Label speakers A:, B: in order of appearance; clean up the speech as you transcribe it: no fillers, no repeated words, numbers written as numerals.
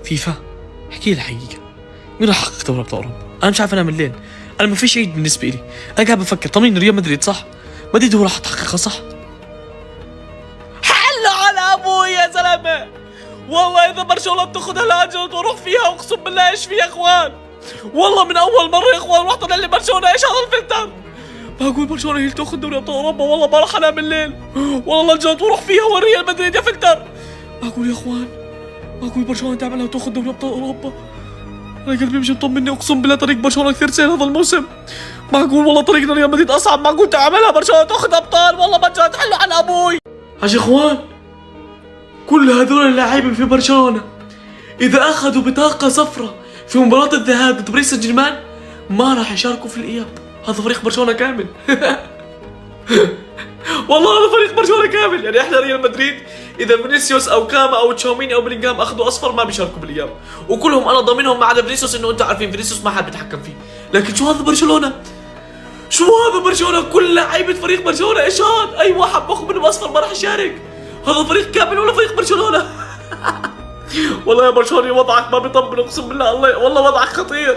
A: فيفا احكي لي الحقيقة، مين راح يحقق دوري ابطال اوروبا؟ انا مش عارف انام الليل، انا ما فيش عيد بالنسبة لي، انا قاعد بفكر طمني ريال مدريد صح؟ مدريد هو راح تحققها صح؟ حل على ابوي يا زلمة، والله اذا برشلونة بتاخذها لاجل واروح فيها اقسم بالله ايش في يا اخوان، والله من اول مرة يا اخوان رحت طلع لي برشلونة ايش هذا الفلتر؟ بقول برشلونة هي اللي تاخذ دوري ابطال اوروبا، والله ما راح انام الليل، والله جد واروح فيها وريال مدريد يا فلتر. بقول يا اخوان بقول برشلونة تعملها وتاخذ دوري ابطال اوروبا، انا قلبي مش مطمني اقسم بالله، طريق برشلونة كثير سهل هذا الموسم، معقول والله طريقنا ريال مدريد اصعب، معقول تعملها برشلونة تاخذ ابطال، والله ما جد حلوا على ابوي. يا اخوان كل هذول اللاعبين في برشلونة اذا اخذوا بطاقة صفراء في مباراة الذهاب ضد باريس سان جيرمان ما راح يشاركوا في الاياب، هذا فريق برشلونة كامل. والله هذا فريق برشلونة كامل، يعني احنا ريال مدريد اذا فينيسيوس او كاما او تشاوميني او بلينغهام اخذوا اصفر ما بيشاركوا بالاياب، وكلهم انا ضامنهم ما عدا فينيسيوس، انه انتم عارفين فينيسيوس ما حد بيتحكم فيه، لكن شو هذا برشلونة؟ شو هذا برشلونة؟ كل لعيبة فريق برشلونة ايش هاد؟ اي واحد باخذ منهم اصفر ما راح يشارك، هذا فريق كامل ولا فريق برشلونة؟ والله يا برشلونة وضعك ما بيطمن اقسم بالله، الله والله وضعك خطير.